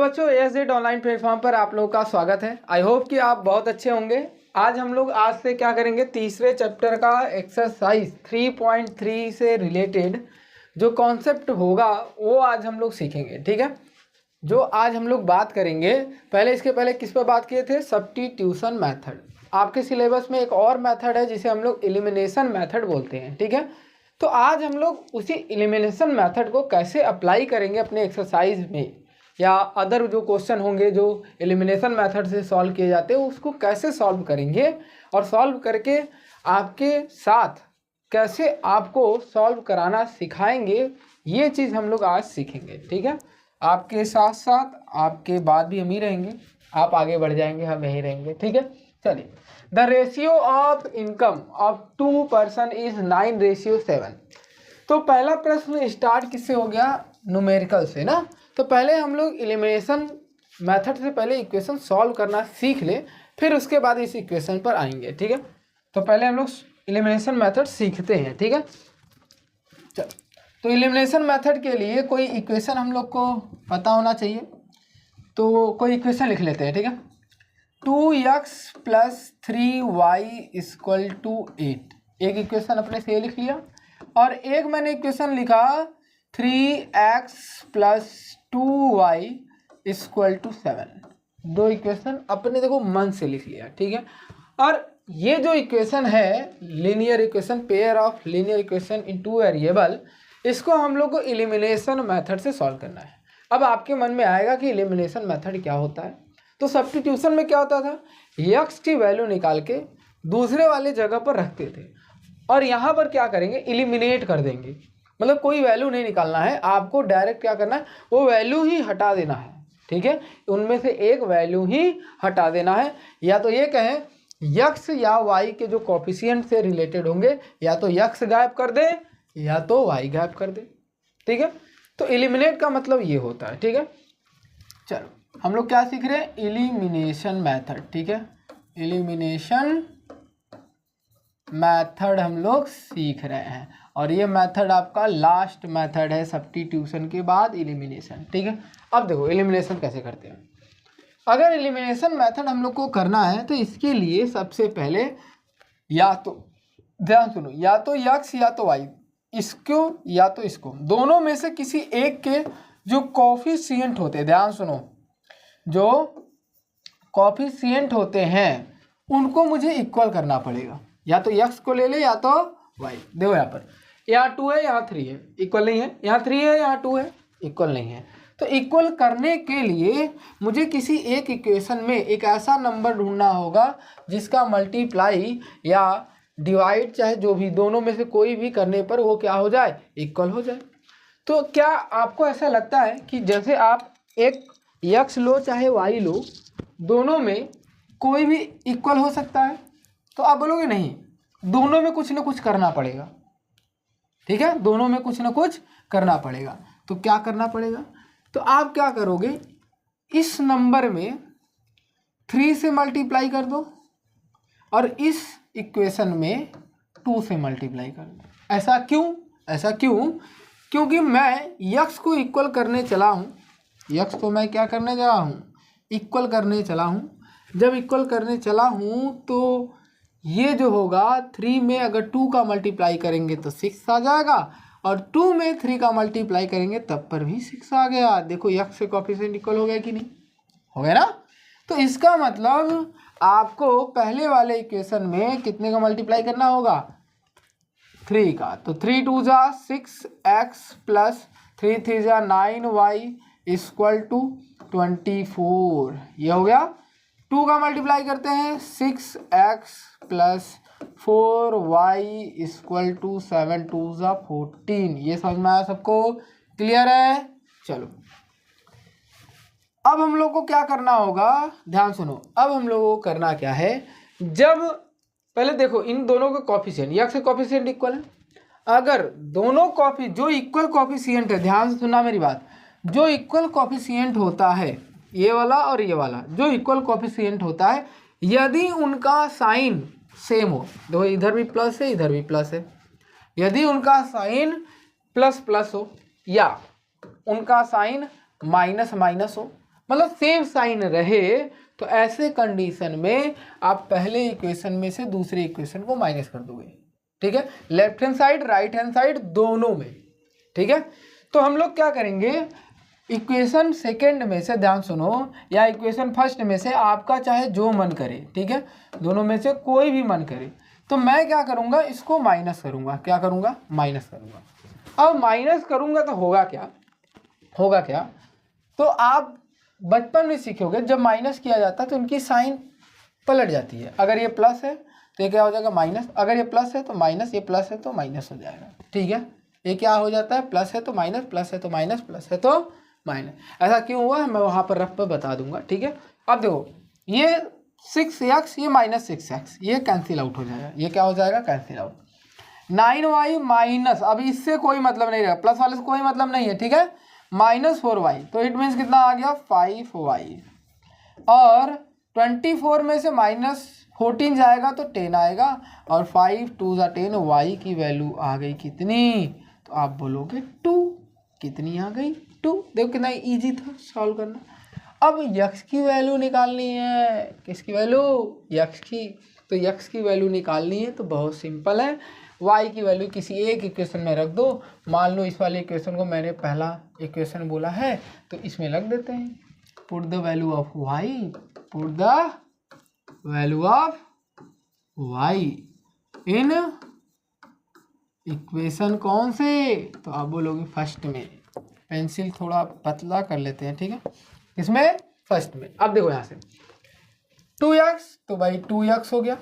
बच्चों, ASZ online platform पर आप लोगों का स्वागत है। आई होप कि आप बहुत अच्छे होंगे। आज हम लोग आज से क्या करेंगे, तीसरे चैप्टर का एक्सरसाइज 3.3 से रिलेटेड जो कॉन्सेप्ट होगा वो आज हम लोग सीखेंगे। ठीक है, जो आज हम लोग बात करेंगे, इसके पहले किस पर बात किए थे, सब्स्टिट्यूशन मेथड। आपके सिलेबस में एक और मेथड है जिसे हम लोग एलिमिनेशन मेथड बोलते हैं। ठीक है, तो आज हम लोग उसी एलिमिनेशन मेथड को कैसे अप्लाई करेंगे अपने एक्सरसाइज में, या अदर जो क्वेश्चन होंगे जो एलिमिनेशन मेथड से सॉल्व किए जाते हैं उसको कैसे सॉल्व करेंगे, और सॉल्व करके आपके साथ कैसे आपको सॉल्व कराना सिखाएंगे, ये चीज़ हम लोग आज सीखेंगे। ठीक है, आपके साथ साथ आपके बाद भी हम ही रहेंगे, आप आगे बढ़ जाएंगे, हम यहीं रहेंगे। ठीक है, चलिए। The ratio of income of 2 person is 9:7। तो पहला प्रश्न स्टार्ट किससे हो गया, न्यूमेरिकल से ना। तो पहले हम लोग एलिमिनेशन मेथड से पहले इक्वेशन सॉल्व करना सीख ले, फिर उसके बाद इस इक्वेशन पर आएंगे। ठीक है, तो पहले हम लोग एलिमिनेशन मेथड सीखते हैं। ठीक है, चलो। तो एलिमिनेशन मेथड के लिए कोई इक्वेशन हम लोग को पता होना चाहिए, तो कोई इक्वेशन लिख लेते हैं। ठीक है, 2x + 3y = 8, एक इक्वेशन अपने से लिख लिया। और एक मैंने इक्वेशन लिखा 3x + 2y = 7, दो इक्वेशन अपने देखो मन से लिख लिया। ठीक है, और ये जो इक्वेशन है linear equation, pair of linear equation in 2 variable, इसको हम लोग को एलिमिनेशन मेथड से सॉल्व करना है। अब आपके मन में आएगा कि एलिमिनेशन मेथड क्या होता है। तो सब्स्टिट्यूशन में क्या होता था, x की वैल्यू निकाल के दूसरे वाले जगह पर रखते थे, और यहाँ पर क्या करेंगे, एलिमिनेट कर देंगे। मतलब कोई वैल्यू नहीं निकालना है आपको, डायरेक्ट क्या करना है, वो वैल्यू ही हटा देना है। ठीक है, उनमें से एक वैल्यू ही हटा देना है। या तो ये कहें x या y के जो कोफिशिएंट से रिलेटेड होंगे, या तो x गायब कर दे या तो y गायब कर दे। ठीक है, तो एलिमिनेट का मतलब ये होता है। ठीक है, चलो हम लोग क्या सीख रहे हैं, एलिमिनेशन मेथड। ठीक है, एलिमिनेशन मेथड हम लोग सीख रहे हैं, और ये मेथड आपका लास्ट मेथड है सब्स्टिट्यूशन के बाद एलिमिनेशन। ठीक है, अब देखो एलिमिनेशन कैसे करते हैं। अगर एलिमिनेशन मेथड हम लोग को करना है तो इसके लिए सबसे पहले या तो ध्यान सुनो, या तो x या तो y, इसको या तो इसको, दोनों में से किसी एक के जो कोफिशिएंट होते हैं, ध्यान सुनो, जो कोफिशिएंट होते हैं उनको मुझे इक्वल करना पड़ेगा। या तो x को ले ले या तो y। देखो यहाँ पर, यहाँ 2 है, यहाँ 3 है, इक्वल नहीं है। यहाँ 3 है, यहाँ 2 है, इक्वल नहीं है। तो इक्वल करने के लिए मुझे किसी एक इक्वेशन में एक ऐसा नंबर ढूंढना होगा जिसका मल्टीप्लाई या डिवाइड, चाहे जो भी, दोनों में से कोई भी करने पर वो क्या हो जाए, इक्वल हो जाए। तो क्या आपको ऐसा लगता है कि जैसे आप एक x लो चाहे y लो, दोनों में कोई भी इक्वल हो सकता है? तो आप बोलोगे नहीं, दोनों में कुछ ना कुछ करना पड़ेगा। ठीक है, दोनों में कुछ ना कुछ करना पड़ेगा। तो क्या करना पड़ेगा, तो आप क्या करोगे, इस नंबर में 3 से मल्टीप्लाई कर दो और इस इक्वेशन में 2 से मल्टीप्लाई कर दो। ऐसा क्यों? क्योंकि मैं x को इक्वल करने चला हूँ, x को मैं क्या करने जा रहा हूँ, इक्वल करने चला हूँ। जब इक्वल करने चला हूँ तो ये जो होगा 3 में अगर 2 का मल्टीप्लाई करेंगे तो 6 आ जाएगा, और 2 में 3 का मल्टीप्लाई करेंगे तब पर भी 6 आ गया। देखो x से कोफिशिएंट इक्वल हो गया कि नहीं, हो गया ना। तो इसका मतलब आपको पहले वाले इक्वेशन में कितने का मल्टीप्लाई करना होगा, 3 का। तो 3 2 जा 6x + 3 3 जा 9y = 24, ये हो गया। 2 का मल्टीप्लाई करते हैं, 6x + 4y = 7 2 जा 14। ये समझ में आया सबको, क्लियर है। चलो अब हम लोग को क्या करना होगा, ध्यान सुनो। अब हम लोगों को करना क्या है, जब पहले देखो इन दोनों के कोफिशिएंट, x के कोफिशिएंट इक्वल है। अगर दोनों जो इक्वल कोफिशिएंट है, ध्यान से सुनना मेरी बात, जो इक्वल कोफिशिएंट होता है, ये वाला और ये वाला जो इक्वल कोफिशिएंट होता है, यदि उनका साइन सेम हो, देखो इधर भी प्लस है इधर भी प्लस है, यदि उनका साइन प्लस प्लस हो या उनका साइन माइनस माइनस हो, मतलब सेम साइन रहे, तो ऐसे कंडीशन में आप पहले इक्वेशन में से दूसरे इक्वेशन को माइनस कर दोगे, ठीक है, left hand side right hand side दोनों में, ठीक है। तो हम लोग क्या करेंगे, इक्वेशन सेकंड में से, ध्यान सुनो, या इक्वेशन फर्स्ट में से आपका चाहे जो मन करे, ठीक है, दोनों में से कोई भी मन करे, तो मैं क्या करूँगा, इसको माइनस करूँगा। क्या करूँगा, माइनस करूँगा। अब माइनस करूँगा तो होगा क्या, होगा क्या, तो आप बचपन में सीखोगे जब माइनस किया जाता है तो उनकी साइन पलट जाती है। अगर ये प्लस है तो ये क्या हो जाएगा, माइनस। अगर ये प्लस है तो माइनस, ये प्लस है तो माइनस हो जाएगा, ठीक है। ये क्या हो जाता है, प्लस है तो माइनस, प्लस है तो माइनस, प्लस है तो माइनस। ऐसा क्यों हुआ है मैं वहाँ पर रफ पर बता दूंगा, ठीक है। अब देखो ये 6x, ये -6x, ये कैंसिल आउट हो जाएगा। ये क्या हो जाएगा, कैंसिल आउट। 9y माइनस, अभी इससे कोई मतलब नहीं रहेगा, प्लस वाले से कोई मतलब नहीं है, ठीक है, -4y, तो इट मीन्स कितना आ गया, 5y। और 24 में से -14 जाएगा तो 10 आएगा, और 5 2 10, y की वैल्यू आ गई कितनी, तो आप बोलोगे 2। कितनी आ गई, 2। देखो कितना इजी था सॉल्व करना। अब यक्स की वैल्यू निकालनी है, किसकी वैल्यू, यक्स की। तो यक्स की वैल्यू निकालनी है तो बहुत सिंपल है, y की वैल्यू किसी एक इक्वेशन में रख दो। मान लो इस वाले इक्वेशन को मैंने पहला इक्वेशन बोला है तो इसमें रख देते हैं, put the value of y, put the value of y in equation कौन से, तो आप बोलोगे फर्स्ट में। पेंसिल थोड़ा पतला कर लेते हैं, ठीक है, इसमें फर्स्ट में। अब देखो यहाँ से 2x, तो भाई 2x हो गया,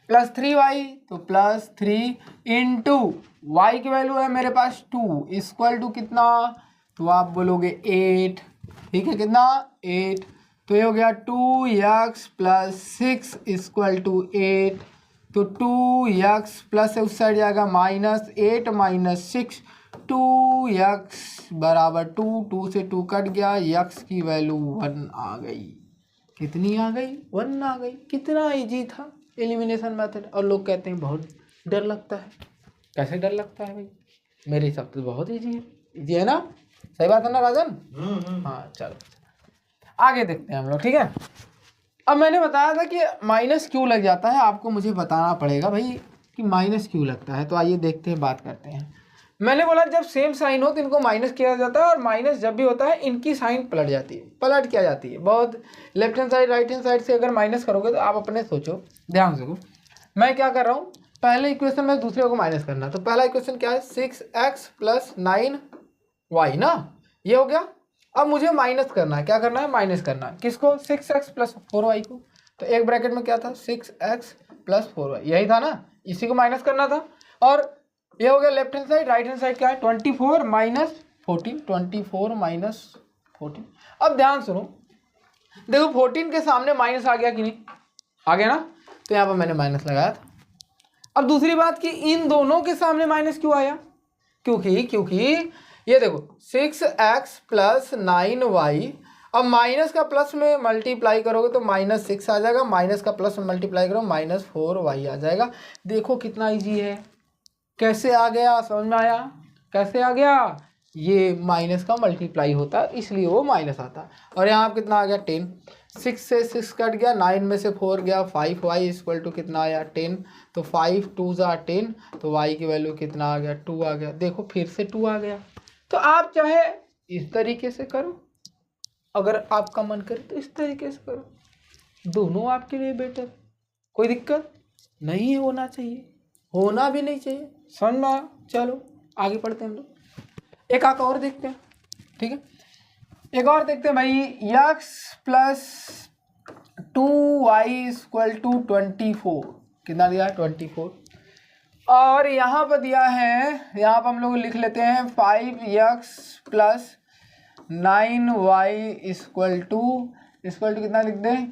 प्लस 3y, तो प्लस 3 इंटू वाई की वैल्यू है मेरे पास 2 इक्वल टू कितना, तो आप बोलोगे 8, ठीक है, कितना 8। तो ये हो गया 2x प्लस 6 इक्वल टू 8, तो 2x प्लस उस साइड जाएगा -8 -6, 2x बराबर 2, 2 से 2 कट गया, x की वैल्यू 1 आ गई। कितनी आ गई, 1 आ गई। कितना इजी था एलिमिनेशन मेथड। और लोग कहते हैं बहुत डर लगता है। कैसे डर लगता है भाई, मेरे हिसाब से बहुत इजी है। इजी है ना, सही बात है ना राजन। हाँ चलो आगे देखते हैं हम लोग, ठीक है। अब मैंने बताया था कि माइनस क्यों लग जाता है, आपको मुझे बताना पड़ेगा भाई कि माइनस क्यों लगता है। तो आइए देखते हैं, बात करते हैं। मैंने बोला जब सेम साइन हो तो इनको माइनस किया जाता है, और माइनस जब भी होता है इनकी साइन पलट जाती है, पलट किया जाती है। बहुत left hand side right hand side से अगर माइनस करोगे तो आप अपने सोचो, ध्यान से। मैं क्या कर रहा हूँ, पहले इक्वेशन में दूसरे को माइनस करना। तो पहला इक्वेशन क्या है, 6x प्लस 9y ना, ये हो गया। अब मुझे माइनस करना है, क्या करना है, माइनस करना है। किसको, 6x प्लस 4y को। तो एक ब्रैकेट में क्या था, 6x प्लस 4y, यही था ना, इसी को माइनस करना था। और ये हो गया left hand side, right hand side क्या है, 24 माइनस 14, 24 माइनस 14। अब ध्यान सुनो, देखो 14 के सामने माइनस आ गया कि नहीं, आ गया ना, तो यहाँ पर मैंने माइनस लगाया था। अब दूसरी बात कि इन दोनों के सामने माइनस क्यों आया, क्योंकि ये देखो 6x प्लस 9y, अब माइनस का प्लस में मल्टीप्लाई करोगे तो -6 आ जाएगा, माइनस का प्लस में मल्टीप्लाई करो -4y आ जाएगा। देखो कितना इजी है, कैसे आ गया, समझ में आया, कैसे आ गया, ये माइनस का मल्टीप्लाई होता है इसलिए वो माइनस आता। और यहाँ पर कितना आ गया, 10, 6 से 6 कट गया, 9 में से 4 गया, 5y इक्वल टू कितना आया, 10। तो 5 2 10, तो y की वैल्यू कितना आ गया, 2 आ गया। देखो फिर से 2 आ गया। तो आप चाहे इस तरीके से करो, अगर आपका मन करे तो इस तरीके से करो, दोनों आपके लिए बेटर, कोई दिक्कत नहीं होना चाहिए, होना भी नहीं चाहिए, समझ में आया। चलो आगे पढ़ते हैं हम लोग, एक आंक और देखते हैं, ठीक है, एक और देखते हैं भाई। x plus 2y equal to 24, कितना दिया है, 24। और यहाँ पर दिया है, यहाँ पर हम लोग लिख लेते हैं 5x plus 9y equal to कितना लिख दें,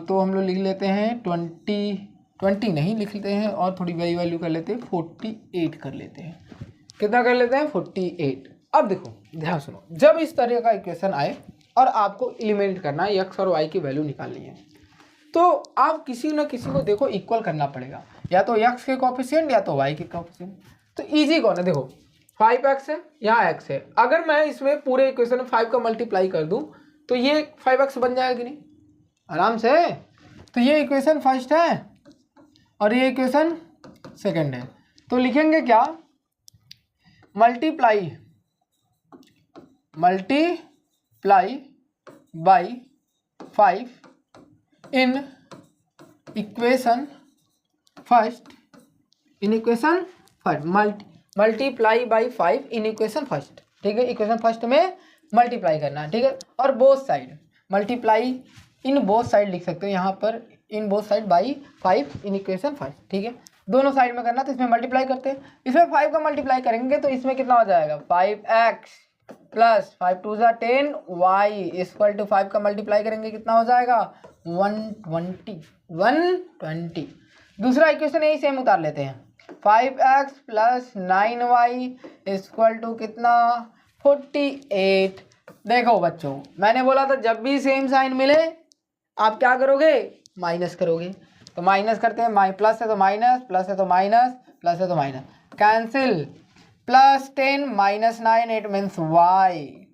तो हम लोग लिख लेते हैं 20 नहीं लिखते हैं, और थोड़ी बड़ी वैल्यू कर लेते हैं, 48 कर लेते हैं। कितना कर लेते हैं, 48। अब देखो ध्यान सुनो, जब इस तरह का इक्वेशन आए और आपको एलिमिनेट करना है, x और y की वैल्यू निकालनी है, तो आप किसी न किसी को देखो इक्वल करना पड़ेगा, या तो x के कोएफिशिएंट या तो y के कोएफिशिएंट। तो इजी कौन है, देखो 5x है, यहाँ x है। अगर मैं इसमें पूरे इक्वेशन में 5 का मल्टीप्लाई कर दूं तो ये 5x बन जाएगा कि नहीं आराम से। तो ये इक्वेशन फर्स्ट है और ये इक्वेशन सेकंड है। तो लिखेंगे क्या, multiply by 5 in equation first, multiply by 5 in equation first. ठीक है, इक्वेशन फर्स्ट में मल्टीप्लाई करना है। ठीक है, और both side multiply in both side लिख सकते हो यहाँ पर, in both side by 5 in equation first. ठीक है, दोनों साइड में करना, तो इसमें मल्टीप्लाई करते हैं। इसमें 5 का मल्टीप्लाई करेंगे तो इसमें कितना हो जाएगा, 5x प्लस 5 2 ज़ा 10 y इक्वल टू 5 का मल्टीप्लाई करेंगे कितना हो जाएगा 120। दूसरा इक्वेशन यही सेम उतार लेते हैं, 5x plus 9y equal to कितना 48। देखो बच्चों, मैंने बोला था जब भी सेम साइन मिले आप क्या करोगे, माइनस करोगे। तो माइनस करते हैं, प्लस है तो माइनस, प्लस है तो माइनस, प्लस है तो minus, cancel. Plus 10 minus 9 it means y।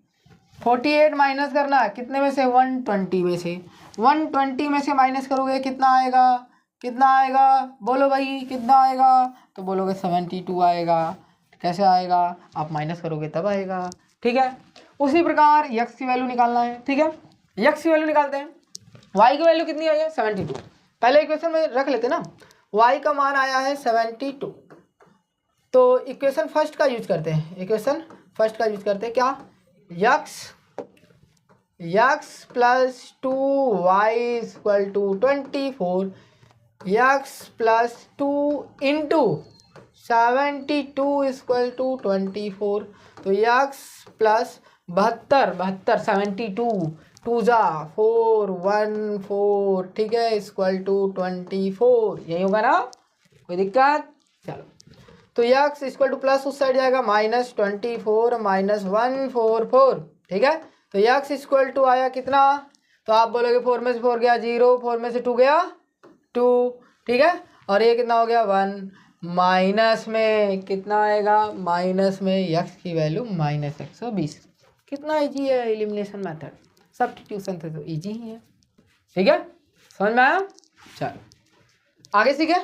48 minus करना कितने में से, 120 में से। 120 में से माइनस करोगे कितना आएगा, कितना आएगा बोलो भाई, कितना आएगा, तो बोलोगे 72 आएगा। कैसे आएगा, आप माइनस करोगे तब आएगा। ठीक है, उसी प्रकार x की वैल्यू निकालना है। ठीक है, x की वैल्यू निकालते हैं। y की वैल्यू कितनी आई है 72, पहले इक्वेशन में रख लेते ना, y का मान आया है 72। तो इक्वेशन फर्स्ट का यूज करते हैं, इक्वेशन फर्स्ट का यूज करते हैं क्या, x plus 2y equal to 24, x plus 2 into 72 equal to 24। तो x प्लस 72 72 2 ज़ा 4 1 4, ठीक है, इक्वल टू 24। यही होगा ना, कोई दिक्कत। चलो, तो x इक्वल टू प्लस उस साइड जाएगा -24 -144। ठीक है, तो x इक्वल टू आया कितना, तो आप बोलोगे 4 में से 4 गया 0, 4 में से 2 गया 2। ठीक है, और ये कितना हो गया 1, माइनस में कितना आएगा, माइनस में x की वैल्यू -120। कितना ईजी है एलिमिनेशन मेथड, सब्स्टिट्यूशन थे तो ईजी ही है। ठीक है, समझ में आया। चलो आगे सीखे,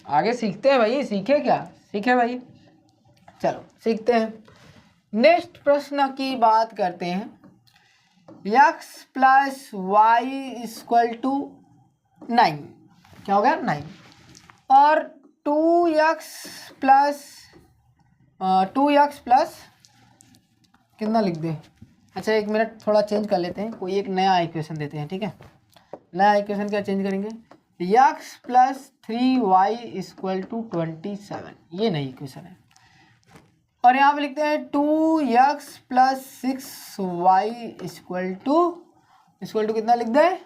आगे सीखते हैं भाई, सीखे क्या, सीखे भाई, चलो सीखते हैं। नेक्स्ट प्रश्न की बात करते हैं, x plus Y equal to 9, क्या हो गया 9, और 2x प्लस कितना लिख दे, अच्छा एक मिनट थोड़ा चेंज कर लेते हैं, कोई एक नया इक्वेशन देते हैं। ठीक है, नया इक्वेशन क्या चेंज करेंगे, x plus 3y equal to 27, ये नई इक्वेशन है। और यहाँ पे लिखते हैं 2x plus 6y equal to कितना लिख दे,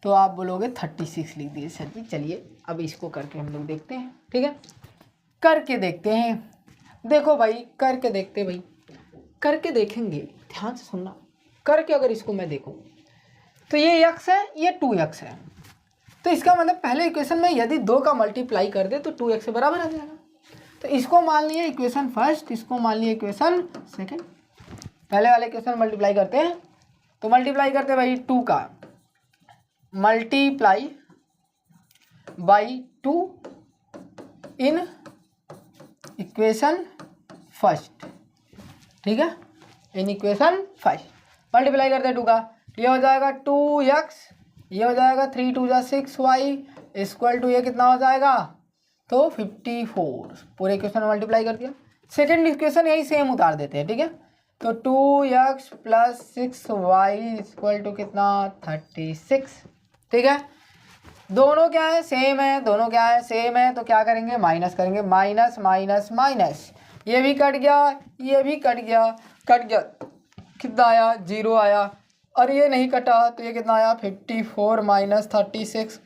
तो आप बोलोगे 36 लिख दिए सर जी। चलिए अब इसको करके हम लोग देखते हैं। ठीक है, करके देखते हैं। देखो भाई, करके देखते भाई, करके देखेंगे, ध्यान से सुनना। करके अगर इसको मैं देखूँ तो ये x है, ये 2x है, तो इसका मतलब पहले इक्वेशन में यदि 2 का मल्टीप्लाई कर दे तो 2x से बराबर आ जाएगा। तो इसको मान लिया इक्वेशन फर्स्ट, इसको मान लिया इक्वेशन सेकंड। पहले वाले इक्वेशन मल्टीप्लाई करते हैं, तो मल्टीप्लाई करते हैं भाई 2 का multiply by 2 in equation first. ठीक है, इन इक्वेशन फर्स्ट मल्टीप्लाई करते हैं 2 का, ये हो जाएगा 2x, ये हो जाएगा 3 2 ज़ा 6y इक्वल टू ये कितना हो जाएगा, तो 54। पूरे इक्वेशन मल्टीप्लाई कर दिया। सेकेंड इक्वेशन यही सेम उतार देते हैं। ठीक है, तो 2x plus 6y equal to कितना 36। ठीक है, दोनों क्या है, सेम है, दोनों क्या है, सेम है, तो क्या करेंगे, माइनस करेंगे, माइनस माइनस माइनस, ये भी कट गया, ये भी कट गया, कितना आया 0 आया, और ये नहीं कटा तो ये कितना आया 54 माइनस 36,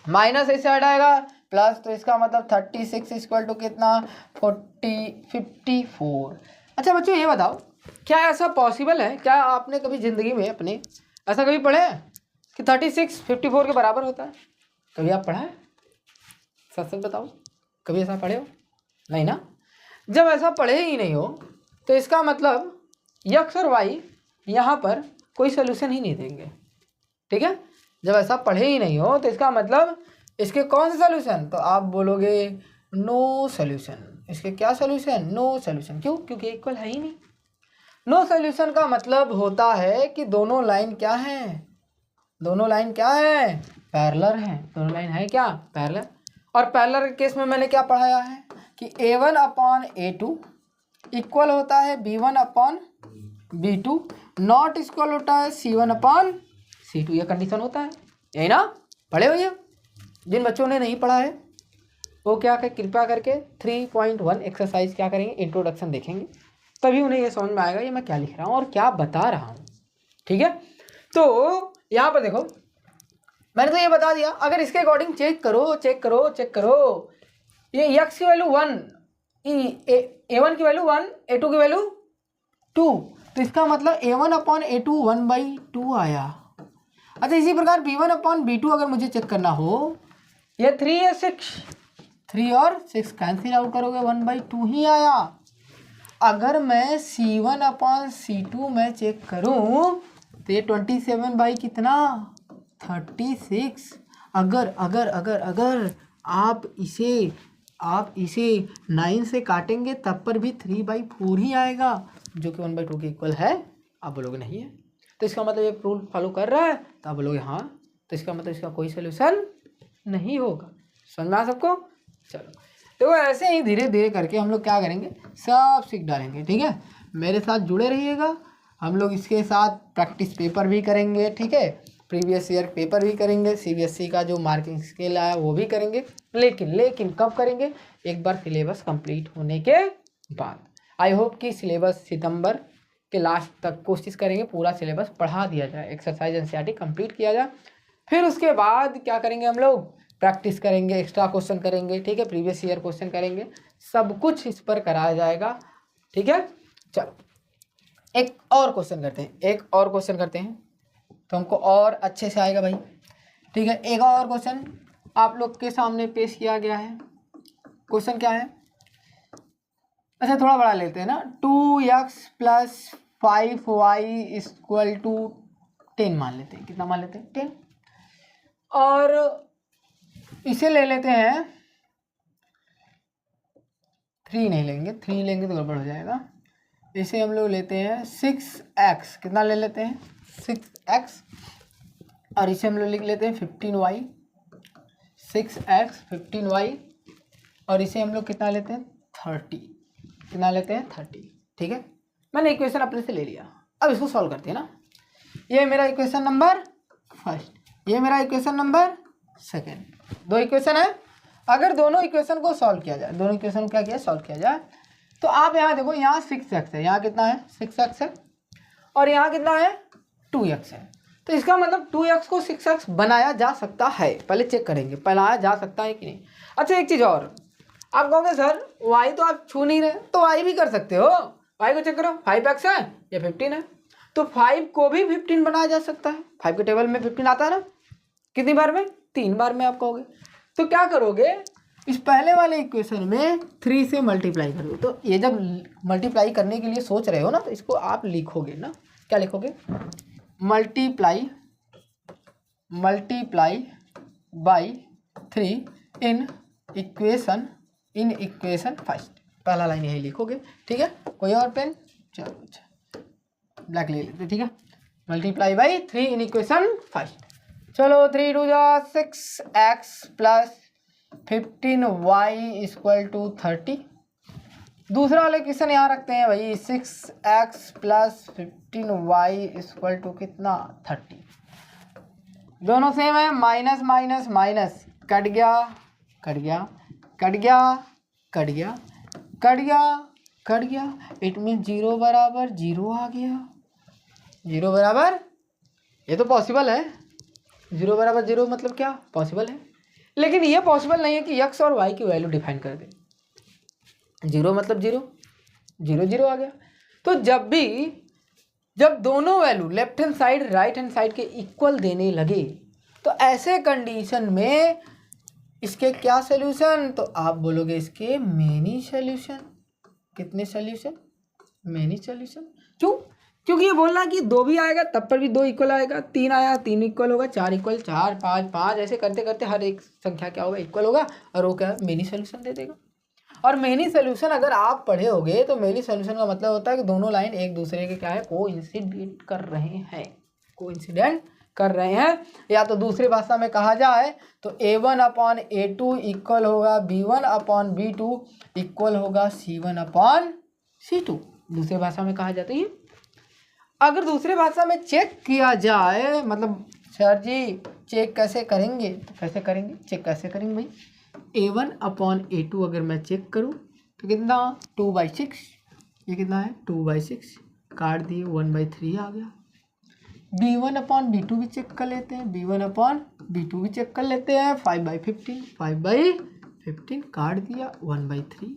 माइनस ऐसे हटाएगा प्लस, तो इसका मतलब 36 इक्वल टू कितना 54। अच्छा बच्चों ये बताओ, क्या ऐसा पॉसिबल है, क्या आपने कभी ज़िंदगी में अपने ऐसा कभी पढ़ा है कि 36 54 के बराबर होता है? कभी आप पढ़ा है, सच सच बताओ, कभी ऐसा पढ़े हो? नहीं ना। जब ऐसा पढ़े ही नहीं हो तो इसका मतलब x और y यहाँ पर कोई सोल्यूशन ही नहीं देंगे। ठीक है, जब ऐसा पढ़े ही नहीं हो तो इसका मतलब इसके कौन से सोल्यूशन, तो आप बोलोगे नो सोल्यूशन। इसके क्या सोल्यूशन, नो सोल्यूशन। क्यों, क्योंकि इक्वल है ही नहीं। नो सोल्यूशन का मतलब होता है कि दोनों लाइन क्या हैं, दोनों लाइन क्या है, पैरेलल हैं। दोनों लाइन है क्या, पैरेलल। और पैरेलल के केस में मैंने क्या पढ़ाया है कि A1 अपॉन A2 इक्वल होता है B1 upon B2, not equal होता है C1 अपॉन C2। ये कंडीशन होता है, यही ना, पढ़े हो ये। जिन बच्चों ने नहीं पढ़ा है वो क्या कर, कृपया करके 3.1 एक्सरसाइज क्या करेंगे, इंट्रोडक्शन देखेंगे, तभी उन्हें ये समझ में आएगा ये मैं क्या लिख रहा हूँ और क्या बता रहा हूँ। ठीक है, तो यहाँ पर देखो मैंने तो ये बता दिया। अगर इसके अकॉर्डिंग चेक करो, चेक करो, चेक करो, ये x की वैल्यू 1, A1 की वैल्यू 1, A2 की वैल्यू 2, तो इसका मतलब A1 अपॉन A2 1/2 आया। अच्छा, इसी प्रकार B1 अपॉन B2 अगर मुझे चेक करना हो, ये 3 या 6, 3 और 6 कैंसिल आउट करोगे 1/2 ही आया। अगर मैं C1 अपॉन C2 में चेक करूं तो ये 27 बाई कितना, 36। अगर अगर अगर अगर आप इसे 9 से काटेंगे तब पर भी 3/4 ही आएगा, जो कि 1/2 के इक्वल है। आप बोलोगे नहीं है, तो इसका मतलब ये रूल फॉलो कर रहा है, तो आप बोलोगे हाँ, तो इसका मतलब इसका कोई सोल्यूशन नहीं होगा। समझ में आ सबको। चलो, तो ऐसे ही धीरे धीरे करके हम लोग क्या करेंगे, सब सीख डालेंगे। ठीक है, मेरे साथ जुड़े रहिएगा। हम लोग इसके साथ प्रैक्टिस पेपर भी करेंगे। ठीक है, प्रीवियस ईयर पेपर भी करेंगे, CBSE का जो मार्किंग स्केल आया वो भी करेंगे। लेकिन कब करेंगे, एक बार सिलेबस कंप्लीट होने के बाद। आई होप कि सिलेबस सितंबर के लास्ट तक कोशिश करेंगे पूरा सिलेबस पढ़ा दिया जाए, एक्सरसाइज NCERT कंप्लीट किया जाए। फिर उसके बाद क्या करेंगे, हम लोग प्रैक्टिस करेंगे, एक्स्ट्रा क्वेश्चन करेंगे। ठीक है, प्रीवियस ईयर क्वेश्चन करेंगे, सब कुछ इस पर कराया जाएगा। ठीक है, चलो एक और क्वेश्चन करते हैं, तो हमको और अच्छे से आएगा भाई। ठीक है, एक और क्वेश्चन आप लोग के सामने पेश किया गया है। क्वेश्चन क्या है, अच्छा थोड़ा बड़ा लेते हैं ना, 2x + 5y = 10 मान लेते हैं। कितना मान लेते हैं, 10। और इसे ले लेते हैं, 3 नहीं लेंगे, 3 लेंगे तो गड़बड़ हो जाएगा। इसे हम लोग लेते हैं 6x, कितना ले लेते हैं, 6x। और इसे हम लोग लिख लेते हैं 15y, 6x 15y। और इसे हम लोग कितना लेते हैं, 30। कितना लेते हैं, 30। ठीक है, मैंने इक्वेशन अपने से ले लिया। अब इसको सॉल्व करते हैं ना। ये मेरा इक्वेशन नंबर फर्स्ट, ये मेरा इक्वेशन नंबर सेकेंड, दो इक्वेशन है। अगर दोनों इक्वेशन को सॉल्व किया जाए, दोनों इक्वेशन को क्या किया, सॉल्व किया जाए, तो आप यहाँ देखो, यहाँ 6x है, यहाँ कितना है, 6x है, और यहाँ कितना है, 2x है। तो इसका मतलब 2x को 6x बनाया जा सकता है। पहले चेक करेंगे बनाया जा सकता है कि नहीं। अच्छा, एक चीज़ और, आप कहोगे सर y तो आप छू नहीं रहे, तो y भी कर सकते हो। y को चेक करो, 5x है या 15 है, तो 5 को भी 15 बनाया जा सकता है। 5 के टेबल में 15 आता है ना, कितनी बार में, 3 बार में आप कहोगे। तो क्या करोगे, इस पहले वाले इक्वेशन में 3 से मल्टीप्लाई कर दो। तो ये जब मल्टीप्लाई करने के लिए सोच रहे हो ना, तो इसको आप लिखोगे ना, क्या लिखोगे, multiply by 3 in equation first. पहला लाइन यही लिखोगे। ठीक है, कोई और पेन, चलो अच्छा ब्लैक ले लेते। ठीक है, multiply by 3 in equation first. चलो 3 2 6x + 15y = 30। दूसरा वाला क्वेश्चन यहाँ रखते हैं भाई, 6x + 15y = कितना, 30। दोनों सेम है, माइनस माइनस माइनस कट गया, कट गया, कट गया, कट गया, कट गया, कट गया। इट मीन 0 बराबर 0 आ गया, 0 बराबर, ये तो पॉसिबल है, 0 बराबर 0 मतलब क्या, पॉसिबल है। लेकिन ये पॉसिबल नहीं है कि x और y की वैल्यू डिफाइन कर दे। 0 मतलब 0, 0 0 आ गया। तो जब दोनों value left hand side right hand side के इक्वल देने लगे, तो ऐसे कंडीशन में इसके क्या सोल्यूशन, तो आप बोलोगे इसके मेनी सोल्यूशन। कितने सोल्यूशन, मेनी सोल्यूशन। क्यों, क्योंकि ये बोल रहा है कि 2 भी आएगा तब पर भी 2 इक्वल आएगा, 3 आया 3 इक्वल होगा, 4 इक्वल 4, 5 5, ऐसे करते करते हर एक संख्या क्या होगा इक्वल होगा और वो क्या मेनी सोल्यूशन दे देगा। और मेनी सोल्यूशन अगर आप पढ़े होगे तो मेनी सोल्यूशन का मतलब होता है कि दोनों लाइन एक दूसरे के क्या है कोइंसिडेंट कर रहे हैं, कोइंसिडेंट कर रहे हैं। या तो दूसरी भाषा में कहा जाए तो A1/A2 इक्वल होगा B1/B2 इक्वल होगा C1/C2। दूसरी भाषा में कहा जाता है। अगर दूसरी भाषा में चेक किया जाए, मतलब सर जी चेक कैसे करेंगे, तो कैसे करेंगे चेक कैसे करेंगे भाई, A1/A2 अगर मैं चेक करूं तो कितना 2/6, ये कितना है 2/6, काट दिए 1/3 आ गया। B1/B2 भी चेक कर लेते हैं, B1/B2 भी चेक कर लेते हैं, 5/15, 5/15 काट दिया 1/3।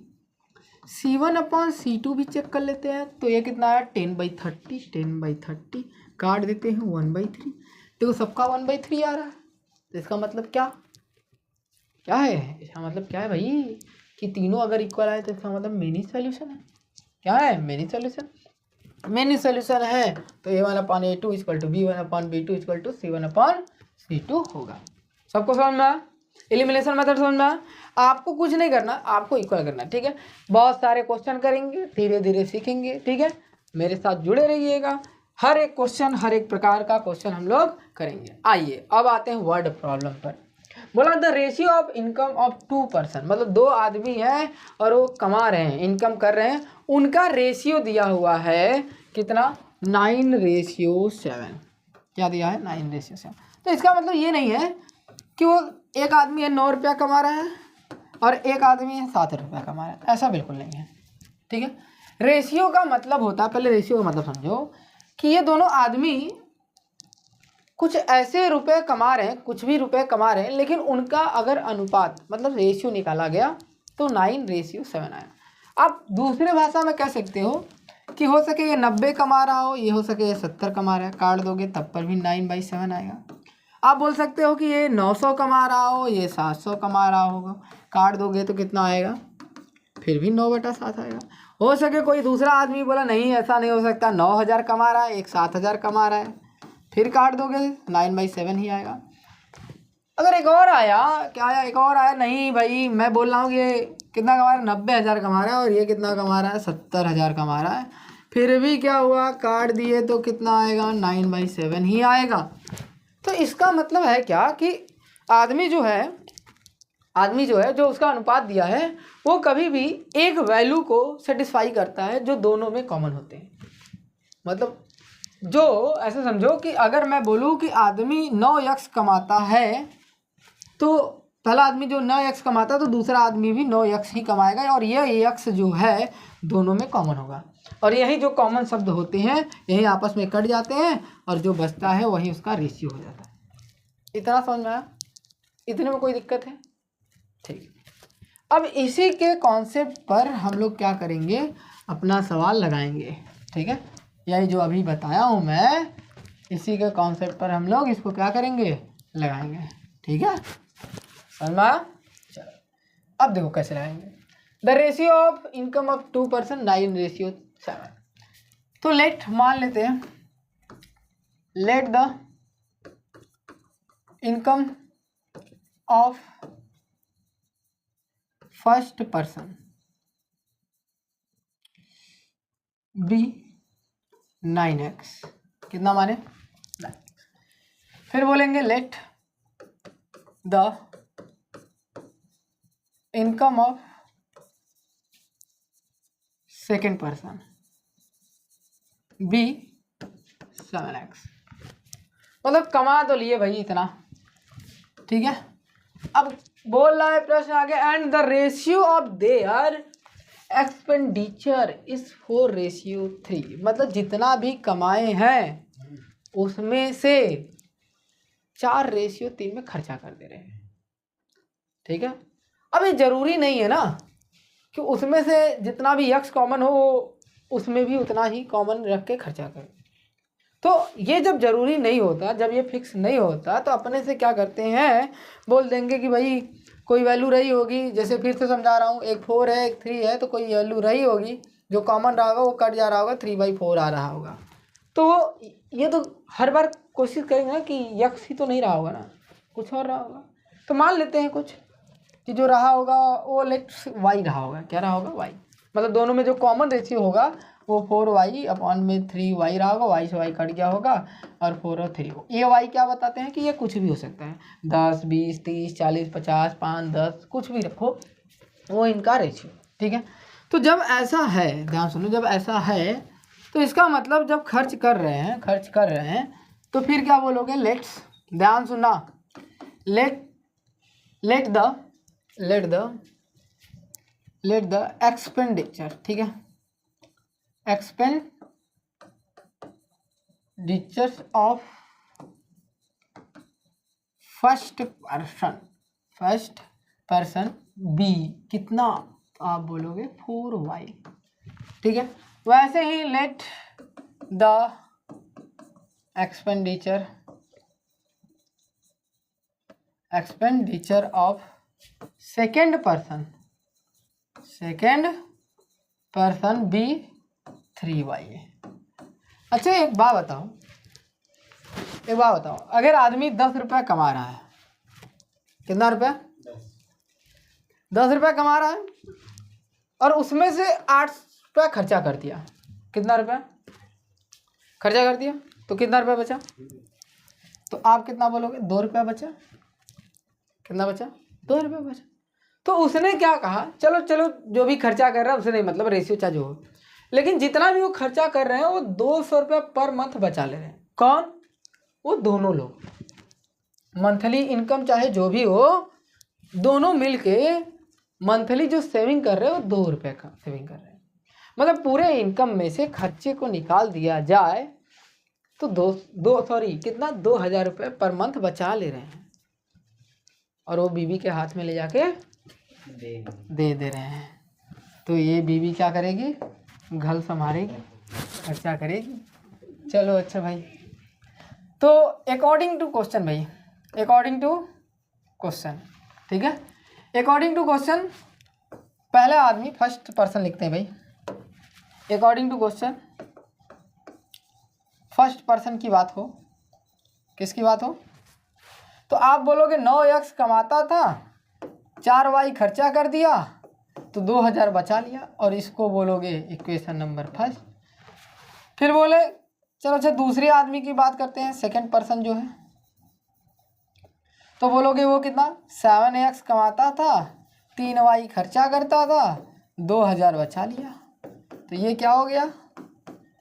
C1/C2 भी चेक कर लेते हैं, तो ये कितना है 10/30, 10/30 काट देते हैं 1/3। देखो सबका 1/3 आ रहा है, तो इसका मतलब क्या है, इसका मतलब क्या है भाई कि तीनों अगर इक्वल आए तो इसका मतलब मेनी सॉल्यूशन है। क्या है मेनी सॉल्यूशन, मेनी सॉल्यूशन है तो A1/A2 equal to B1/B2 equal to C1/C2 होगा। सबको समझ में आया, एलिमिनेशन मेथड समझ में आया। आपको कुछ नहीं करना, आपको इक्वल करना, ठीक है। बहुत सारे क्वेश्चन करेंगे, धीरे धीरे सीखेंगे, ठीक है। मेरे साथ जुड़े रहिएगा, हर एक क्वेश्चन हर एक प्रकार का क्वेश्चन हम लोग करेंगे। आइए अब आते हैं वर्ड प्रॉब्लम पर। बोला the ratio of income of 2 person, मतलब 2 आदमी हैं और वो कमा रहे हैं, इनकम कर रहे हैं, उनका रेशियो दिया हुआ है कितना 9:7। क्या दिया है 9:7। तो इसका मतलब ये नहीं है कि वो एक आदमी है 9 रुपया कमा रहा है और एक आदमी है 7 रुपया कमा रहा है, ऐसा बिल्कुल नहीं है, ठीक है। रेशियो का मतलब होता है, पहले रेशियो का मतलब समझो कि ये दोनों आदमी कुछ ऐसे रुपए कमा रहे हैं, कुछ भी रुपए कमा रहे हैं, लेकिन उनका अगर अनुपात मतलब रेशियो निकाला गया तो 9:7 आया। आप दूसरे भाषा में कह सकते हो कि हो सके ये 90 कमा रहा हो, ये हो सके ये 70 कमा रहा है, काट दोगे तब पर भी 9/7 आएगा। आप बोल सकते हो कि ये 900 कमा रहा हो, ये 700 कमा रहा होगा, काट दोगे तो कितना आएगा, फिर भी 9/7 आएगा। हो सके कोई दूसरा आदमी बोला नहीं ऐसा नहीं हो सकता, 9,000 कमा रहा है, एक 7,000 कमा रहा है, फिर काट दोगे 9/7 ही आएगा। अगर एक और आया, क्या आया, एक और आया, नहीं भाई मैं बोल रहा हूँ कि ये कितना कमा रहा है 90,000 कमा रहा है और ये कितना कमा रहा है 70,000 कमा रहा है, फिर भी क्या हुआ काट दिए तो कितना आएगा 9/7 ही आएगा। तो इसका मतलब है क्या कि आदमी जो है जो उसका अनुपात दिया है वो कभी भी एक वैल्यू को सेटिस्फाई करता है जो दोनों में कॉमन होते हैं। मतलब जो ऐसे समझो कि अगर मैं बोलूँ कि आदमी 9x कमाता है तो पहला आदमी जो 9x कमाता है तो दूसरा आदमी भी 9x ही कमाएगा और ये x जो है दोनों में कॉमन होगा और यही जो कॉमन शब्द होते हैं यही आपस में कट जाते हैं और जो बचता है वही उसका रेशियो हो जाता है। इतना समझ में आया, इतने में कोई दिक्कत है, ठीक। अब इसी के कॉन्सेप्ट पर हम लोग क्या करेंगे, अपना सवाल लगाएंगे, ठीक है। यही जो अभी बताया हूँ मैं, इसी के कॉन्सेप्ट पर हम लोग इसको क्या करेंगे, लगाएंगे, ठीक है। समझ में आया? चलो अब देखो कैसे लगाएंगे। The ratio of income of 2 person 9:7। तो लेट मान लेते हैं, let the income of first person be 9x, कितना माने 9। फिर बोलेंगे let the income of second person be 7x। मतलब कमा तो लिए भाई इतना, ठीक है। अब बोल रहा है प्रश्न आगे, and the ratio of their expenditure is 4:3। मतलब जितना भी कमाए हैं उसमें से 4:3 में खर्चा कर दे रहे हैं, ठीक है। अब ये जरूरी नहीं है ना कि उसमें से जितना भी x कॉमन हो उसमें भी उतना ही कॉमन रख के खर्चा करें। तो ये जब जरूरी नहीं होता, जब ये फिक्स नहीं होता तो अपने से क्या करते हैं, बोल देंगे कि भाई कोई वैल्यू रही होगी, जैसे फिर से समझा रहा हूँ, एक 4 है एक 3 है तो कोई वैल्यू रही होगी, जो कॉमन रहा होगा वो कट जा रहा होगा, 3/4 आ रहा होगा, तो ये तो हर बार कोशिश करेंगे ना कि यक्स ही तो नहीं रहा होगा ना, कुछ और रहा होगा। तो मान लेते हैं कुछ कि जो रहा होगा वो लेट्स वाई रहा होगा। क्या रहा होगा? वाई। मतलब दोनों में जो कॉमन रेशियो होगा वो 4y/3y रहा होगा, वाई से वाई कट गया होगा और 4 और 3। ये वाई क्या बताते हैं कि ये कुछ भी हो सकता है, 10, 20, 30, 40, 50, 5, 10 कुछ भी रखो, वो इनका रेशियो। ठीक है। तो जब ऐसा है, ध्यान सुनो, जब ऐसा है तो इसका मतलब जब खर्च कर रहे हैं तो फिर क्या बोलोगे? लेट्स, ध्यान सुनना, लेट द एक्सपेंडिचर, ठीक है, expenditures of first person be, कितना आप बोलोगे? 4y। ठीक है। वैसे ही let the expenditure of second person be 3y। अच्छा एक बात बताओ, अगर आदमी 10 रुपया कमा रहा है, कितना रुपया? 10 रुपया कमा रहा है और उसमें से 8 रुपया खर्चा कर दिया। कितना रुपया खर्चा कर दिया? तो कितना रुपया बचा? तो आप कितना बोलोगे? 2 रुपया बचा। कितना बचा? 2 रुपया बचा। तो उसने क्या कहा, चलो जो भी खर्चा कर रहा है उसे नहीं मतलब, रेशियो चाहे जो हो, लेकिन जितना भी वो खर्चा कर रहे हैं वो 200 रुपया पर मंथ बचा ले रहे हैं। कौन? वो दोनों लोग। मंथली इनकम चाहे जो भी हो, दोनों मिलके मंथली जो सेविंग कर रहे हो 2 रुपये का सेविंग कर रहे हैं। मतलब पूरे इनकम में से खर्चे को निकाल दिया जाए तो 2000 रुपये पर मंथ बचा ले रहे हैं और वो बीवी के हाथ में ले जाके दे रहे हैं। तो ये बीवी क्या करेगी? घर संभालेगी, खर्चा करेगी। चलो अच्छा भाई, तो अकॉर्डिंग टू क्वेश्चन, ठीक है, अकॉर्डिंग टू क्वेश्चन, पहला आदमी फर्स्ट पर्सन लिखते हैं भाई। According to question first person की बात हो, किसकी बात हो? तो आप बोलोगे 9x कमाता था, 4y खर्चा कर दिया तो 2000 बचा लिया, और इसको बोलोगे इक्वेशन नंबर फर्स्ट। फिर बोले चलो अच्छा दूसरे आदमी की बात करते हैं, सेकंड पर्सन जो है, तो बोलोगे वो कितना? 7x कमाता था, 3y खर्चा करता था, 2000 बचा लिया। तो ये क्या हो गया?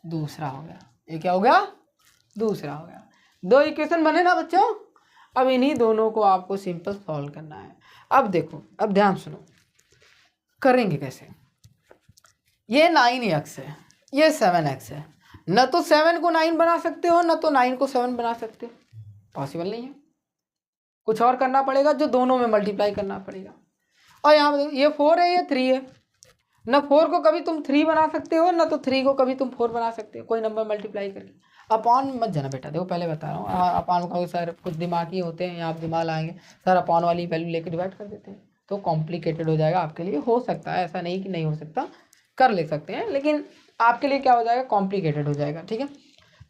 दूसरा हो गया। ये क्या हो गया? दूसरा हो गया। 2 इक्वेशन बने ना बच्चों। अब इन्हीं दोनों को आपको सिंपल सॉल्व करना है। अब देखो, अब ध्यान सुनो, करेंगे कैसे? ये 9x है, ये 7x है। न तो 7 को 9 बना सकते हो, न तो 9 को 7 बना सकते हो, पॉसिबल नहीं है। कुछ और करना पड़ेगा, जो दोनों में मल्टीप्लाई करना पड़ेगा। और यहाँ पे ये 4 है, ये 3 है। न 4 को कभी तुम 3 बना सकते हो, न तो 3 को कभी तुम 4 बना सकते हो, कोई नंबर मल्टीप्लाई करके। अपॉन मत जाना बेटा, देखो पहले बता रहा हूँ। अपॉन का सर कुछ दिमागी होते हैं, आप दिमाग लाएंगे सर, अपॉन वाली वैल्यू लेके डिवाइड कर देते हैं, तो कॉम्प्लिकेटेड हो जाएगा आपके लिए। हो सकता है, ऐसा नहीं कि नहीं हो सकता, कर ले सकते हैं, लेकिन आपके लिए क्या हो जाएगा? कॉम्प्लिकेटेड हो जाएगा। ठीक है।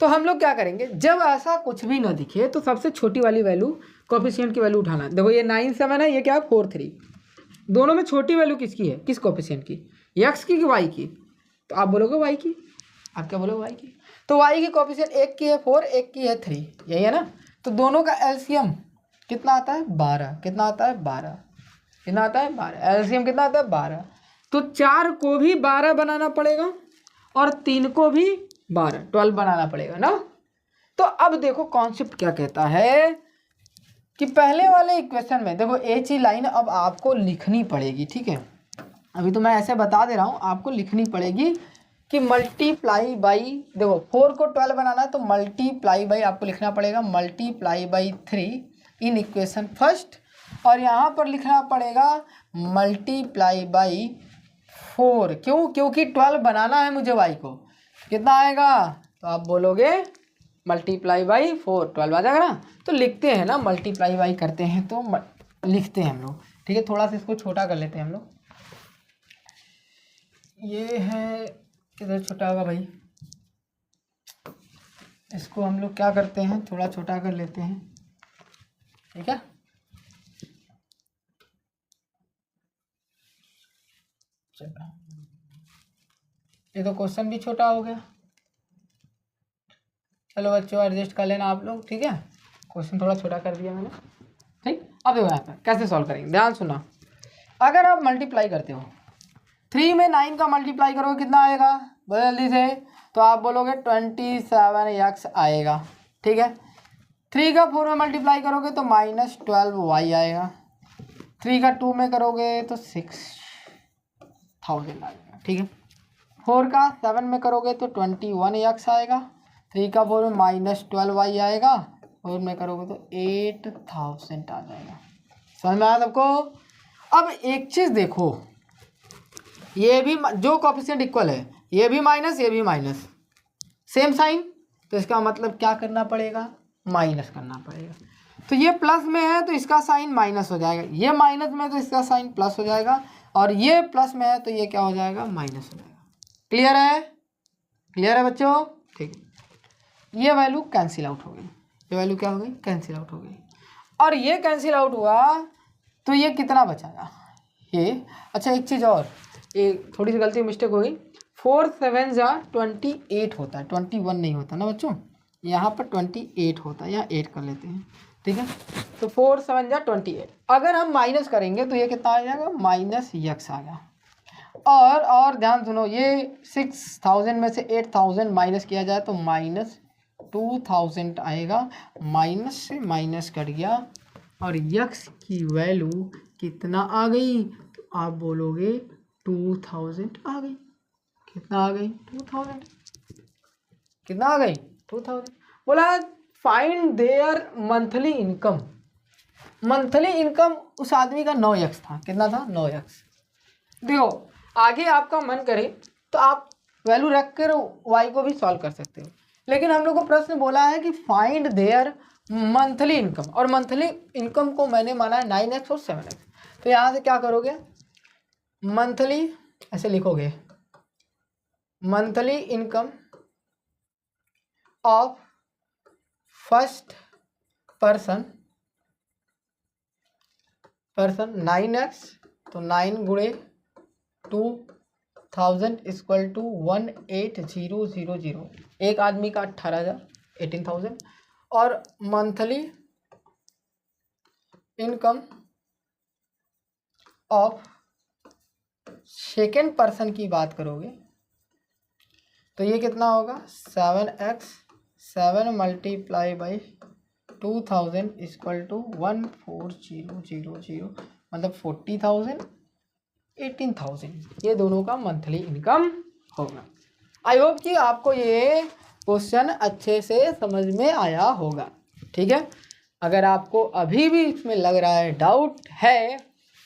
तो हम लोग क्या करेंगे, जब ऐसा कुछ भी ना दिखे तो सबसे छोटी वाली वैल्यू, कोफिशिएंट की वैल्यू उठाना। देखो ये 9 7 है, ये क्या है? 4 3। दोनों में छोटी वैल्यू किसकी है? किस कोफिशिएंट की? एक्स की कि वाई की? तो आप बोलोगे वाई की। आप क्या बोलोगे? वाई की। तो वाई की कोफिशिएंट एक की है 4, एक की है 3, यही है ना। तो दोनों का एलसीएम कितना आता है? 12। कितना आता है? 12। कितना आता है? 12। एलसीएम कितना आता है? 12। तो 4 को भी 12 बनाना पड़ेगा और 3 को भी 12 बनाना पड़ेगा ना। तो अब देखो कॉन्सेप्ट क्या कहता है कि पहले वाले इक्वेशन में देखो एक ही लाइन अब आपको लिखनी पड़ेगी। ठीक है, अभी तो मैं ऐसे बता दे रहा हूँ, आपको लिखनी पड़ेगी कि मल्टीप्लाई बाई, देखो 4 को 12 बनाना है तो मल्टीप्लाई बाई आपको लिखना पड़ेगा, multiply by 3 in equation first, और यहाँ पर लिखना पड़ेगा मल्टीप्लाई बाई 4। क्यों? क्योंकि 12 बनाना है मुझे वाई को। कितना आएगा? तो आप बोलोगे मल्टीप्लाई बाई 4, 12 आ जाएगा ना। तो लिखते हैं ना, मल्टीप्लाई बाई करते हैं तो लिखते हैं हम लोग। ठीक है, थोड़ा सा इसको छोटा कर लेते हैं हम लोग। ये है, किधर छोटा होगा भाई? इसको हम लोग क्या करते हैं, थोड़ा छोटा कर लेते हैं, ठीक है। चलो ये तो क्वेश्चन भी छोटा हो गया। चलो बच्चों एडजस्ट कर लेना आप लोग, ठीक है। क्वेश्चन थोड़ा छोटा कर दिया मैंने, ठीक। अब देखो यहाँ पर कैसे सॉल्व करेंगे, ध्यान सुना। अगर आप मल्टीप्लाई करते हो 3 में 9 का मल्टीप्लाई करोगे कितना आएगा, बोलो जल्दी से। तो आप बोलोगे 27x आएगा, ठीक है। 3 का 4 में मल्टीप्लाई करोगे तो -12y आएगा। 3 का 2 में करोगे तो 6000 आएगा, ठीक है। 4 का 7 में करोगे तो 21x आएगा। 3 का 4 में -12y आएगा। 4 में करोगे तो 8000 आ जाएगा। समझ में आया सबको। अब एक चीज़ देखो, ये भी जो कोएफिशिएंट इक्वल है, ये भी माइनस ये भी माइनस, सेम साइन, तो इसका मतलब क्या करना पड़ेगा, माइनस करना पड़ेगा। तो ये प्लस में है तो इसका साइन माइनस हो जाएगा, ये माइनस में तो इसका साइन प्लस हो जाएगा, और ये प्लस में है तो ये क्या हो जाएगा, माइनस हो जाएगा। क्लियर है, क्लियर है बच्चों, ठीक है। ये वैल्यू कैंसिल आउट हो गई, ये वैल्यू क्या हो गई, कैंसिल आउट हो गई। और ये कैंसिल आउट हुआ तो ये कितना बचाएगा, ये। अच्छा एक चीज़ और, ये थोड़ी सी गलती मिस्टेक हो गई। 4 7 जा 28 होता है, 21 नहीं होता ना बच्चों। यहाँ पर 28 होता है, यहाँ 8 कर लेते हैं, ठीक है। तो 4 7 जा 28। अगर हम माइनस करेंगे तो ये कितना आ जाएगा, -x आ गया। और ध्यान सुनो, ये 6000 में से 8000 माइनस किया जाए तो -2000 आएगा। माइनस से माइनस कट गया और x की वैल्यू कितना आ गई, तो आप बोलोगे 2000 आ गई। कितना आ गई, 2000। कितना आ गई, 2000। बोला find there monthly income. Monthly income उस आदमी का 9x था, कितना था, 9x। देखो आगे आपका मन करे तो आप वैल्यू रख कर y को भी सॉल्व कर सकते हो, लेकिन हम लोग को प्रश्न बोला है कि फाइंड देयर मंथली इनकम, और मंथली इनकम को मैंने माना है 9x और 7x। तो यहाँ से क्या करोगे, मंथली ऐसे लिखोगे, monthly income of first person 9x, तो 9 गुणे 2000 इक्वल टू 18000। एक आदमी का 18,000 18,000। और monthly income of second person की बात करोगे तो ये कितना होगा, 7x 7 multiply by 2000 equal to 14000, मतलब 40,000 18,000। ये दोनों का मंथली इनकम होगा। आई होप कि आपको ये क्वेश्चन अच्छे से समझ में आया होगा, ठीक है। अगर आपको अभी भी इसमें लग रहा है, डाउट है,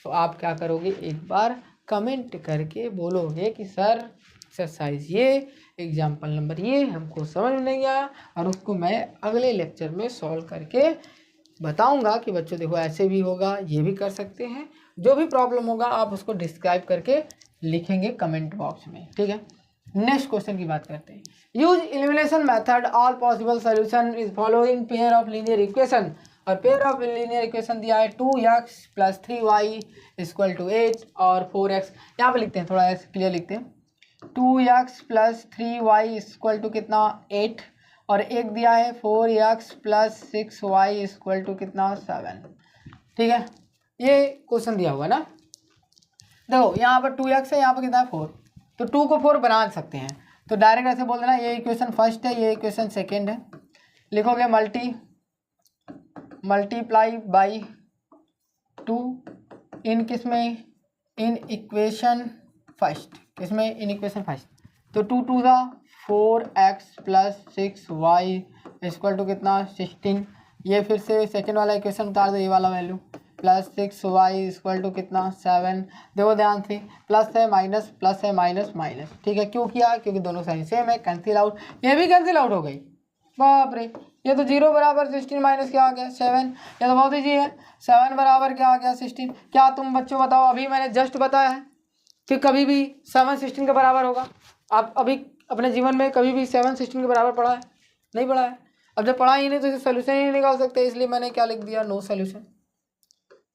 तो आप क्या करोगे, एक बार कमेंट करके बोलोगे कि सर एक्सरसाइज ये, एग्जाम्पल नंबर ये हमको समझ में नहीं आया, और उसको मैं अगले लेक्चर में सॉल्व करके बताऊंगा कि बच्चों देखो ऐसे भी होगा, ये भी कर सकते हैं। जो भी प्रॉब्लम होगा आप उसको डिस्क्राइब करके लिखेंगे कमेंट बॉक्स में, ठीक है। नेक्स्ट क्वेश्चन की बात करते हैं। Use elimination method, all possible solution is following pair of linear equation. और पेयर ऑफ लीनियर इक्वेशन दिया है 2x + 3y = 8 और 4x। यहाँ पे लिखते हैं, थोड़ा ऐसे क्लियर लिखते हैं। 2x + 3y = कितना, 8, और एक दिया है 4x + 6y = कितना, 7, ठीक है। ये क्वेश्चन दिया हुआ ना, देखो यहाँ पर 2x है, यहाँ पर कितना है 4, तो 2 को 4 बना सकते हैं। तो डायरेक्ट ऐसे बोल देना, ये इक्वेशन फर्स्ट है, ये इक्वेशन सेकंड है। लिखोगे मल्टीप्लाई बाई 2 इन किस में, इन इक्वेशन फर्स्ट, किसमें, इन इक्वेशन फर्स्ट। तो 2 2 ज़ा 4x + 6y = कितना, 16। ये फिर से सेकंड वाला इक्वेशन उतार दो, ये वाला वैल्यू, +6y = कितना, 7। देखो ध्यान से, प्लस है माइनस, प्लस है माइनस माइनस, ठीक है। क्यों किया, क्योंकि दोनों साइन सेम है, कैंसिल आउट। ये भी कैंसिल आउट हो गई, बाप रे। ये तो 0 बराबर 16 माइनस क्या आ गया, 7। ये तो बहुत ईजी है, 7 बराबर क्या आ गया, 16। क्या तुम बच्चों बताओ, अभी मैंने जस्ट बताया है कि कभी भी 7 16 के बराबर होगा। आप अभी अपने जीवन में कभी भी 7 16 के बराबर पढ़ा है, नहीं पढ़ा है। अब जब पढ़ा ही नहीं तो इसे सोल्यूशन ही नहीं निकाल सकते, इसलिए मैंने क्या लिख दिया, नो सोल्यूशन।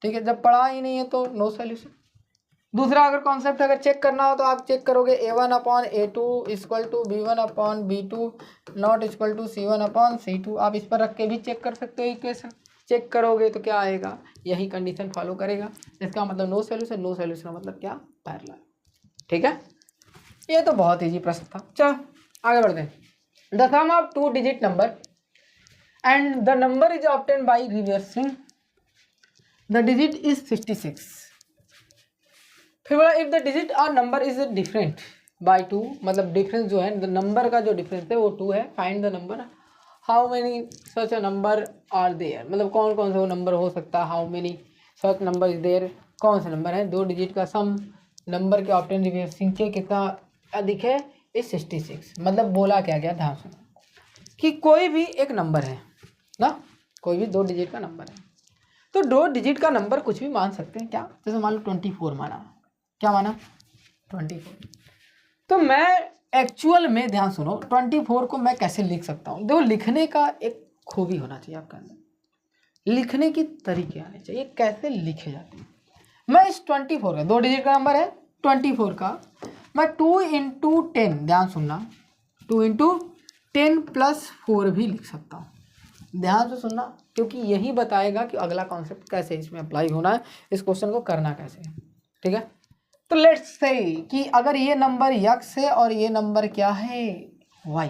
ठीक है, जब पढ़ा ही नहीं है तो नो सोल्यूशन। दूसरा अगर कॉन्सेप्ट अगर चेक करना हो तो आप चेक करोगे A1/A2 equal to B1/B2 not equal to C1/C2। आप इस पर रख के भी चेक कर सकते हो इक्वेशन। चेक करोगे तो क्या आएगा, यही कंडीशन फॉलो करेगा। इसका मतलब नो सोल्यूशन, नो सोल्यूशन मतलब क्या, पैरेलल। ठीक है, ये तो बहुत ईजी प्रश्न था। चलो आगे बढ़ते हैं। The sum of 2 digit number and the number is obtain by reversing the digit is 66। फिर बोला इफ द डिजिट और नंबर इज डिफरेंट बाई 2, मतलब डिफरेंस जो है नंबर का जो डिफरेंस है वो 2 है। Find the number how many such a number are there, मतलब कौन कौन सा वो नंबर हो सकता है। How many such number is there, कौन सा नंबर है। 2 डिजिट का सम नंबर के ऑब्टेन रिवर्सिंग के कितना अधिक है, इस 66। मतलब बोला क्या गया, ध्यान सुनो कि कोई भी एक नंबर है ना, कोई भी 2 डिजिट का नंबर है, तो 2 डिजिट का नंबर कुछ भी मान सकते हैं। क्या, जैसे मान लो 24 माना, क्या माना, 24। तो मैं एक्चुअल में, ध्यान सुनो, 24 को मैं कैसे लिख सकता हूँ। देखो, लिखने का एक खूबी होना चाहिए आपके अंदर, लिखने की तरीके आने चाहिए, कैसे लिखे जाते हैं। मैं इस 24 का 2 डिजिट का नंबर है 24 का, मैं 2 इंटू 10, ध्यान सुनना, 2 इंटू 10 प्लस 4 भी लिख सकता हूँ। ध्यान से सुनना, क्योंकि यही बताएगा कि अगला कॉन्सेप्ट कैसे इसमें अप्लाई होना है, इस क्वेश्चन को करना कैसे है। ठीक है, तो लेट्स से कि अगर ये नंबर x है और ये नंबर क्या है, y,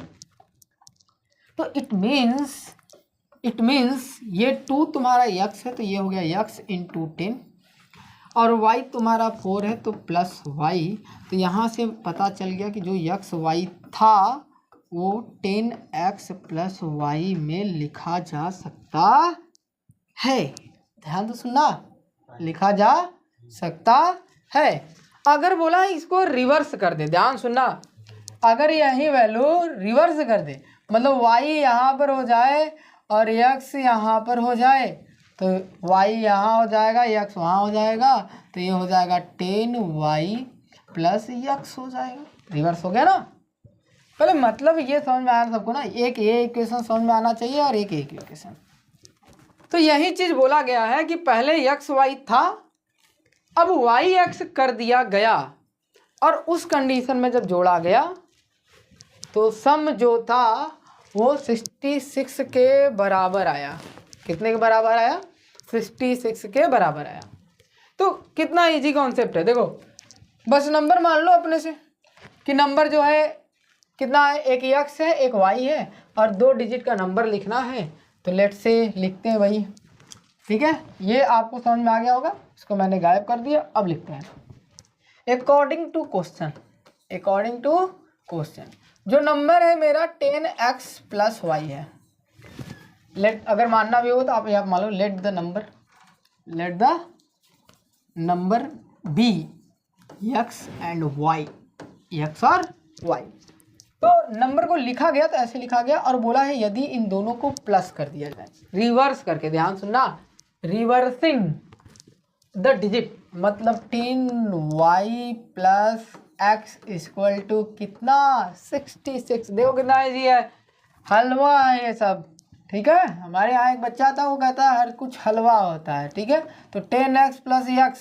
तो इट मीन्स ये 2 तुम्हारा x है तो ये हो गया x इंटू 10, और y तुम्हारा 4 है तो प्लस y। तो यहाँ से पता चल गया कि जो x y था वो 10x प्लस y में लिखा जा सकता है। ध्यान तो सुनना, लिखा जा सकता है। अगर बोला इसको रिवर्स कर दे, ध्यान सुनना, अगर यही वैल्यू रिवर्स कर दे, मतलब y यहाँ पर हो जाए और x यहाँ पर हो जाए, तो y यहाँ हो जाएगा, x वहाँ हो जाएगा, तो ये हो जाएगा 10y प्लस x हो जाएगा। रिवर्स हो गया ना। पहले मतलब ये समझ में आया सबको ना, एक ये इक्वेशन समझ में आना चाहिए और एक इक्वेशन। तो यही चीज़ बोला गया है कि पहले x y था, अब y x कर दिया गया, और उस कंडीशन में जब जोड़ा गया तो सम जो था वो 66 के बराबर आया। कितने के बराबर आया, 66 के बराबर आया। तो कितना इजी कॉन्सेप्ट है। देखो, बस नंबर मान लो अपने से कि नंबर जो है कितना है, एक x है एक y है, और 2 डिजिट का नंबर लिखना है। तो लेट से लिखते हैं भाई। ठीक है, ये आपको समझ में आ गया होगा, इसको मैंने गायब कर दिया। अब लिखते हैं अकॉर्डिंग टू क्वेश्चन जो नंबर है मेरा 10x प्लस y है। लेट, अगर मानना भी हो तो आप यहाँ मान लो let the number be x and y, x और y। तो नंबर को लिखा गया तो ऐसे लिखा गया, और बोला है यदि इन दोनों को प्लस कर दिया जाए, रिवर्स करके, ध्यान सुनना, रिवर्सिंग द डिजिट, मतलब 10y plus x equal to कितना, 66। देखो कितना इजी है, हलवा है ये सब। ठीक है, हमारे यहाँ एक बच्चा था, वो कहता है हर कुछ हलवा होता है। ठीक है, तो 10x plus x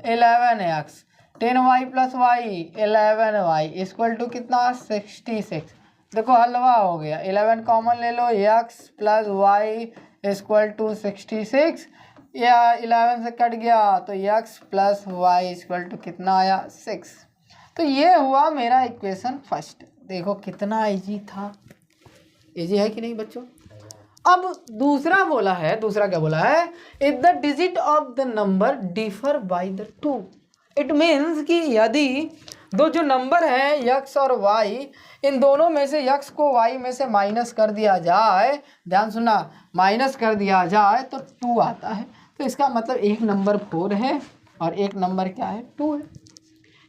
11x, 10y plus y 11y equal to कितना, 66। देखो हलवा हो गया, 11 कॉमन ले लो, x plus y equal to 66, या 11 से कट गया तो x plus y equal to कितना आया, 6। तो ये हुआ मेरा इक्वेशन फर्स्ट। देखो कितना इजी था, इजी है कि नहीं बच्चों। अब दूसरा बोला है, दूसरा क्या बोला है, if the digit of the number differ by the 2, it means कि यदि दो जो नंबर है x और y, इन दोनों में से x को y में से माइनस कर दिया जाए, ध्यान सुनना, माइनस कर दिया जाए तो 2 आता है। तो इसका मतलब एक नंबर 4 है और एक नंबर क्या है, 2 है।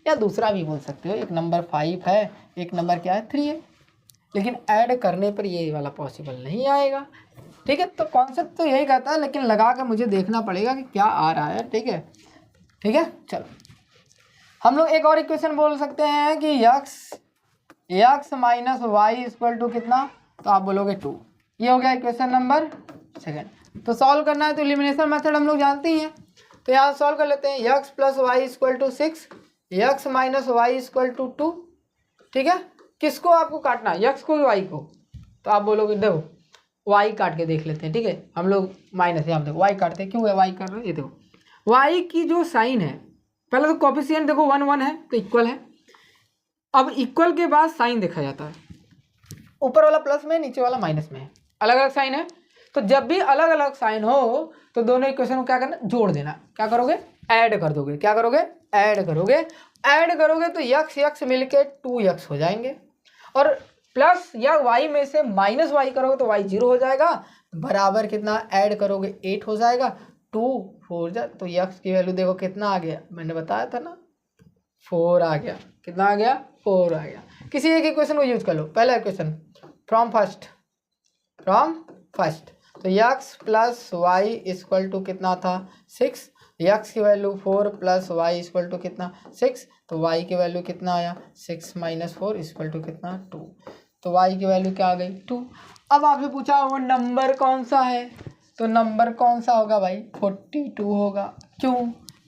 या दूसरा भी बोल सकते हो, एक नंबर 5 है, एक नंबर क्या है, 3 है। लेकिन ऐड करने पर ये वाला पॉसिबल नहीं आएगा। ठीक है, तो कॉन्सेप्ट तो यही कहता है, लेकिन लगा कर मुझे देखना पड़ेगा कि क्या आ रहा है। ठीक है, ठीक है, चलो हम लोग एक और इक्वेशन बोल सकते हैं कि x minus Y equal to कितना, तो आप बोलोगे 2। ये हो गया इक्वेशन नंबर सेकेंड। तो सॉल्व करना है तो एलिमिनेशन मेथड हम लोग जानते ही हैं, तो यहाँ सॉल्व कर लेते हैं। x + y = 6, x - y = 2। ठीक है, किसको आपको काटना है, x को y को? तो आप बोलोगे देखो y काट के देख लेते हैं। ठीक है, हम लोग माइनस यहाँ देखो y काटते हैं, क्यों है y कर रहे हैं, ये देखो y की जो साइन है, पहले तो कोफिशिएंट देखो 1 1 है तो इक्वल है। अब इक्वल के बाद साइन देखा जाता है, ऊपर वाला प्लस में, नीचे वाला माइनस में है, अलग अलग साइन है। तो जब भी अलग अलग साइन हो तो दोनों इक्वेशन को क्या करना, जोड़ देना। क्या करोगे, ऐड कर दोगे। क्या करोगे, ऐड करोगे। ऐड करोगे तो x मिलके 2x हो जाएंगे, और प्लस या y में से -y करोगे तो y 0 हो जाएगा, बराबर कितना ऐड करोगे 8 हो जाएगा। 2 4 जा, तो x की वैल्यू देखो कितना आ गया, मैंने बताया था ना 4 आ गया। कितना आ गया, 4 आ गया। किसी एक इक्वेशन को यूज कर लो। पहला इक्वेशन फ्रॉम फर्स्ट, तो x + y = कितना था 6, x की वैल्यू 4 + y = कितना 6, तो y की वैल्यू कितना आया 6 - 4 = कितना 2, तो y की वैल्यू क्या आ गई 2। अब आपसे पूछा वो नंबर कौन सा है, तो नंबर कौन सा होगा भाई 42 होगा। क्यों,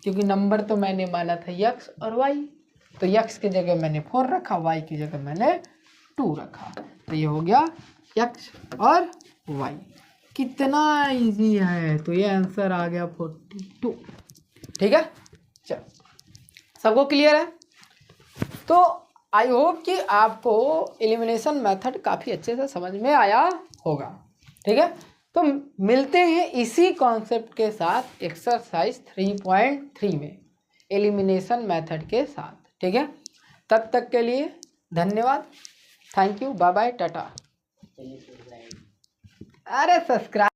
क्योंकि नंबर तो मैंने माना था x और y, तो x की जगह मैंने 4 रखा, y की जगह मैंने 2 रखा, तो ये हो गया x और y। कितना इजी है, तो ये आंसर आ गया 42। ठीक है, चलो सबको क्लियर है। तो आई होप कि आपको एलिमिनेशन मेथड काफ़ी अच्छे से समझ में आया होगा। ठीक है, तो मिलते हैं इसी कॉन्सेप्ट के साथ एक्सरसाइज 3.3 में एलिमिनेशन मेथड के साथ। ठीक है, तब तक के लिए धन्यवाद, thank you, bye bye, tata. अरे सब्सक्राइब